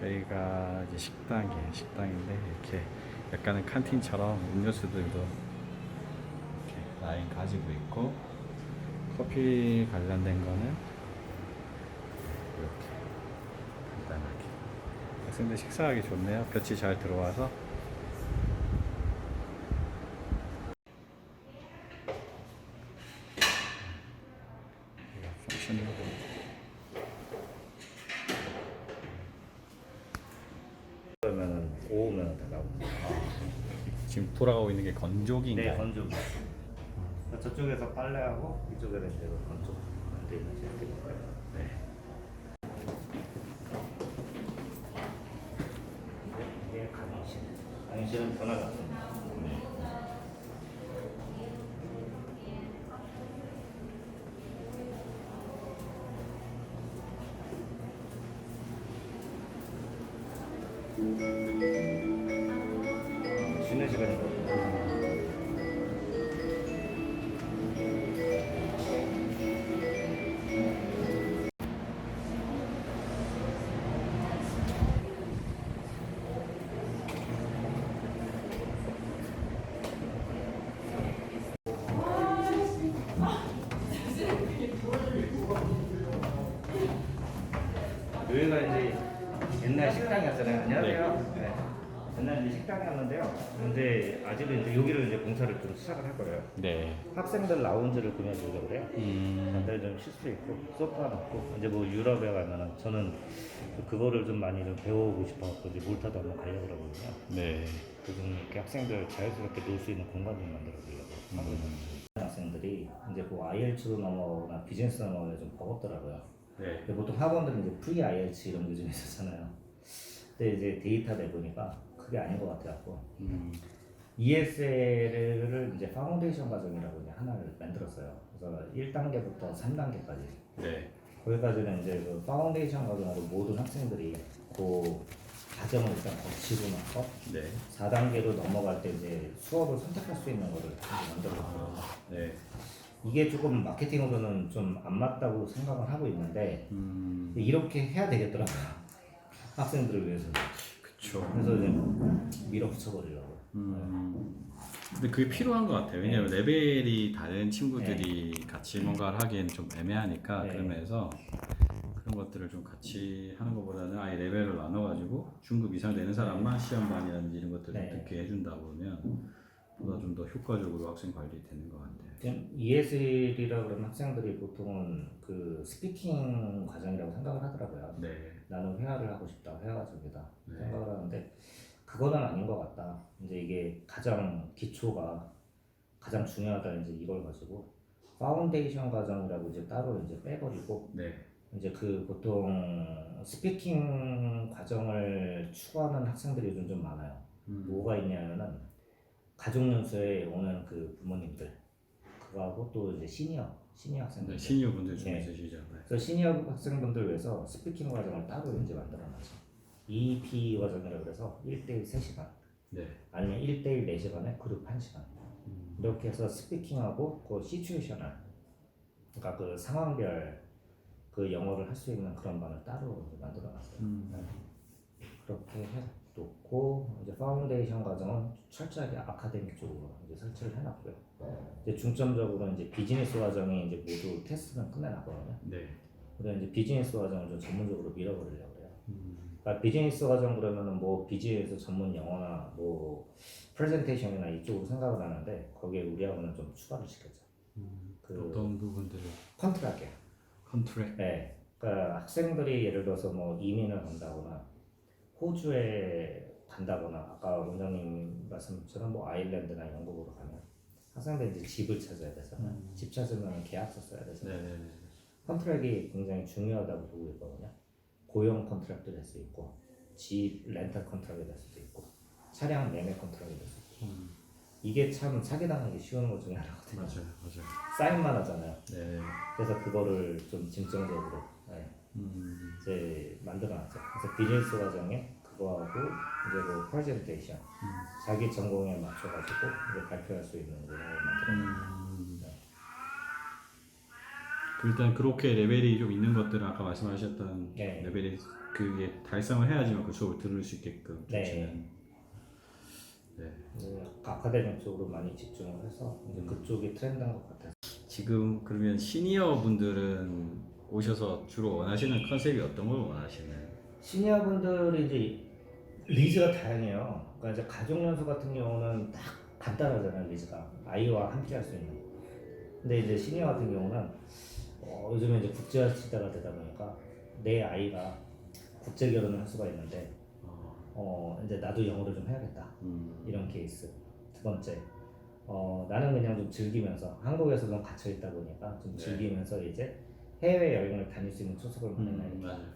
여기가 이제 식당이에요. 식당인데 이렇게 약간은 칸틴처럼 음료수들도 이렇게 라인 가지고 있고, 커피 관련된 거는 이렇게 간단하게. 학생들 식사하기 좋네요. 볕이 잘 들어와서. 펑션으로. 그러면은 오후면 다 나오고. 지금 돌아가고 있는 게 건조기인가요? 네, 건조. 저쪽에서 빨래하고 이쪽에는 이제 건조 돼 있는 시스템이고요. 네. 이게 강의실. 강의실은 변화가 없습니다. 쉬는 시간이거든요. 여기가 이제 옛날 식당이었잖아요. 안녕하세요. 네. 옛날 이제 식당이었는데요. 이제 아직은 이제 여기를 이제 공사를 좀 시작을 할 거예요. 네. 학생들 라운지를 꾸며주려고 그래요. 다들 좀 쉴 수 있고 소파 놓고 이제 뭐 유럽에 가면은 저는 그거를 좀 많이 좀 배워보고 싶어갖고 이제 몰타도 한번 가려고 그러거든요. 네. 요즘 이렇게 학생들 자유스럽게 놀 수 있는 공간 좀 만들어 보려고 하고 있는 학생들이 이제 뭐 IELTS로 넘어가거나 비즈니스 넘어가면 좀 버겁더라고요. 네. 근데 보통 학원들은 이제 프리 IELTS 이런 게 좀 있었잖아요. 근데 이제 데이터 내보니까 그게 아닌 것 같아갖고 ESL을 이제 파운데이션 과정이라고 이제 하나를 만들었어요. 그래서 1단계부터 3단계까지. 네. 거기까지는 이제 그 파운데이션 과정으로 모든 학생들이 그 과정을 일단 거치고 나서 네. 4단계로 넘어갈 때 이제 수업을 선택할 수 있는 거를 만들었거든요. 네. 이게 조금 마케팅으로는 좀 안 맞다고 생각을 하고 있는데 이렇게 해야 되겠더라고요. 학생들을 위해서. 그쵸. 그래서 이제 밀어붙여버리려고. 근데 그게 필요한 것 같아요. 왜냐면 레벨이 다른 친구들이 같이 뭔가를 하기엔 좀 애매하니까. 네. 그러면서 그런 것들을 좀 같이 하는 것보다는 아예 레벨을 나눠가지고 중급 이상 되는 사람만 시험반이라든지 이런 것들을 네. 듣게 해준다 보면 보다 좀 더 효과적으로 학생 관리 되는 것 같아요. ESL이라 그러면 학생들이 보통은 그 스피킹 과정이라고 생각을 하더라고요. 네. 나는 회화를 하고 싶다, 회화 과정이다 네. 생각을 하는데 그거는 아닌 것 같다. 이제 이게 가장 기초가 가장 중요하다 이제 이걸 가지고 파운데이션 과정이라고 이제 따로 이제 빼버리고 네. 이제 그 보통 스피킹 과정을 추구하는 학생들이 요즘 좀 많아요. 뭐가 있냐면은 가족연수에 오는 그 부모님들 그거하고 또 이제 시니어 학생들. 네, 시니어 분들 좀 네. 있으시죠. 네. 그래서 시니어 학생분들 위해서 스피킹 과정을 따로 이제 만들어놨죠. EP 과정이라고 그래서 1대1 3시간 네. 아니면 1대1 4시간에 그룹 1시간 이렇게 해서 스피킹하고 그 시츄에이셔널 그러니까 그 상황별 그 영어를 할 수 있는 그런 반을 따로 이제 만들어놨어요. 네. 그렇게 해놓고 이제 파운데이션 과정은 철저하게 아카데믹 쪽으로 이제 설치를 해놨고요. 이제 중점적으로 이제 비즈니스 과정이 이제 모두 테스트는 끝내놨거든요. 네. 그래서 이제 비즈니스 과정을 좀 전문적으로 밀어버리려고 그래요. 그러니까 비즈니스 과정 그러면은 뭐 비즈니스 전문 영어나 뭐 프레젠테이션이나 이쪽으로 생각을 하는데 거기에 우리하고는 좀 추가를 시켰죠. 그 어떤 부분들을 컨트랙이요. 컨트랙. 네. 그러니까 학생들이 예를 들어서 뭐 이민을 간다거나 호주에 간다거나 아까 원장님 말씀처럼 뭐 아일랜드나 영국으로 가면 학생들이 이제 집을 찾아야 되잖아요. 집 찾으면 계약서 써야 되잖아요. 네. 컨트랙이 굉장히 중요하다고 보고 있거든요. 고용 컨트랙도 될 수 있고 집 렌탈 컨트랙이 될 수도 있고 차량 매매 컨트랙이 될 수도 있고 이게 참 사기당하기 쉬운 것 중에 하나거든요. 맞아요. 사인만 하잖아요. 네. 그래서 그거를 좀 짐정적으로 네. 이제 만들어놨죠. 그래서 비즈니스 과정에 그거하고 이제 뭐 프레젠테이션 자기 전공에 맞춰가지고 이제 발표할 수 있는 그런 걸 만들어놨죠. 일단 그렇게 레벨이 좀 있는 것들은 아까 말씀하셨던 네. 레벨이 그게 달성을 해야지만 그 수업을 들을 수 있게끔 네. 조치는. 네. 아카데미 쪽으로 많이 집중을 해서 이제 그쪽이 트렌드인 것 같아서. 지금 그러면 시니어 분들은 오셔서 주로 원하시는 컨셉이 어떤 걸 원하시나요? 시니어분들이 이제 리즈가 다양해요. 그러니까 이제 가족연수 같은 경우는 딱 간단하잖아요. 리즈가 아이와 함께 할 수 있는. 근데 이제 시니어 같은 경우는 요즘에 이제 국제화 시대가 되다 보니까 내 아이가 국제 결혼을 할 수가 있는데 이제 나도 영어를 좀 해야겠다. 이런 케이스. 두 번째, 나는 그냥 좀 즐기면서 한국에서 좀 갇혀 있다 보니까 좀 네. 즐기면서 이제 해외 여행을 다닐 수 있는 초석을 마련해야겠다. 맞아요.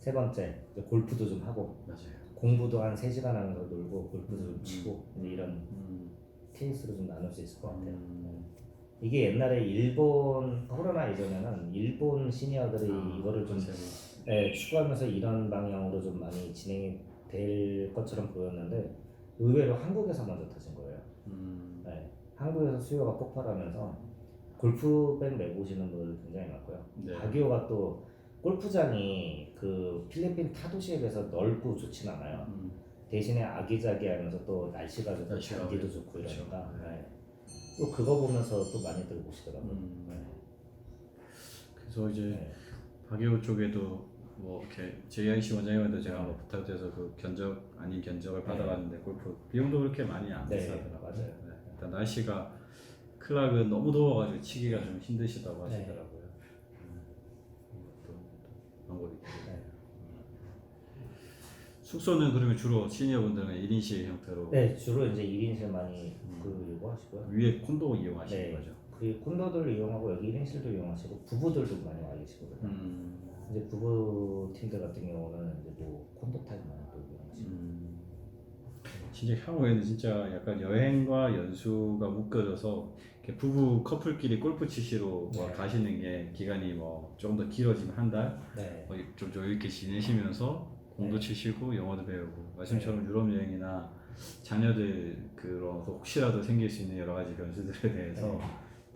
세 번째, 이제 골프도 좀 하고 맞아요. 공부도 한 3시간 하면서 놀고 골프도 좀 치고 이제 이런 케이스로 좀 나눌 수 있을 것 같아요. 이게 옛날에 일본 코로나 이전에는 일본 시니어들이 이거를 좀 추구하면서 이런 방향으로 좀 많이 진행이 될 것처럼 보였는데 의외로 한국에서 먼저 터진 거예요. 네, 한국에서 수요가 폭발하면서 골프백 메고 오시는 분들 굉장히 많고요. 네. 바기오가 또 골프장이 그 필리핀 타 도시에 비해서 넓고 좋진 않아요. 대신에 아기자기하면서 또 날씨가 좋고 장기도 좋고 이러니까 네. 또 그거 보면서 또 많이들 오시더라고요. 네. 그래서 이제 네. 박예호 쪽에도 뭐 이렇게 JIC 원장님한테 제가 한번 부탁드려서 그 견적 아닌 견적을 받아봤는데 골프 비용도 그렇게 많이 안 네, 비싸더라고요. 맞아요. 네. 일단 날씨가 클락은 너무 더워가지고 치기가 좀 힘드시다고 네. 하시더라고요. 이것도 방법이 되겠네요. 네. 숙소는 그러면 주로 시니어분들은 1인실 형태로 네, 주로 이제 1인실 많이 그 요구하시고요. 위에 콘도 이용하시는 네. 거죠? 그 콘도들 이용하고 여기 1인실도 이용하시고 부부들도 많이 와 계시거든요. 이제 부부 팀들 같은 경우는 이제 뭐 콘도 타입 많이 또 이용하시고. 진짜 향후에는 진짜 약간 여행과 연수가 묶여져서 이렇게 부부 커플끼리 골프 치시러 뭐 네. 가시는 게 기간이 뭐 좀 더 길어지면 한 달, 네. 좀 여유 있게 지내시면서 공도 치시고 영어도 배우고 말씀처럼 유럽 여행이나 자녀들 그런 혹시라도 생길 수 있는 여러 가지 변수들에 대해서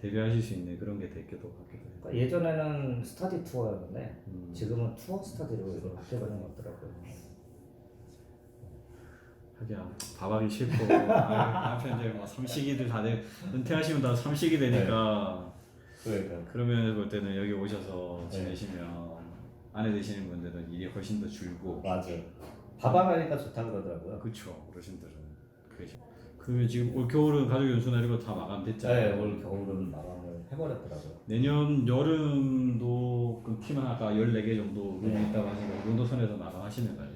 대비하실 수 있는 그런 게 될 것도 같기도 해요. 그러니까 예전에는 스터디 투어였는데 지금은 투어 스터디로 이렇게 바뀌어가는 것 같더라고요. 하기야 밥하기 싫고 남편 이제 뭐 삼식이들 다들 은퇴하시면 다 삼식이 되니까 그러니까. 그러면 볼 때는 여기 오셔서 지내시면 아내 되시는 분들은 일이 훨씬 더 줄고 맞아요. 밥 안 하니까 좋다 그러더라고요. 그렇죠 어르신들은 그 지금 올 겨울은 가족 연수나 이런 거 다 마감됐잖아요. 네, 올 겨울은 마감을 해버렸더라고요. 내년 여름도 그 팀은 아까 14개 정도 룸이 있다고 하시니까 그 정도 선에서 마감하시는 거예요.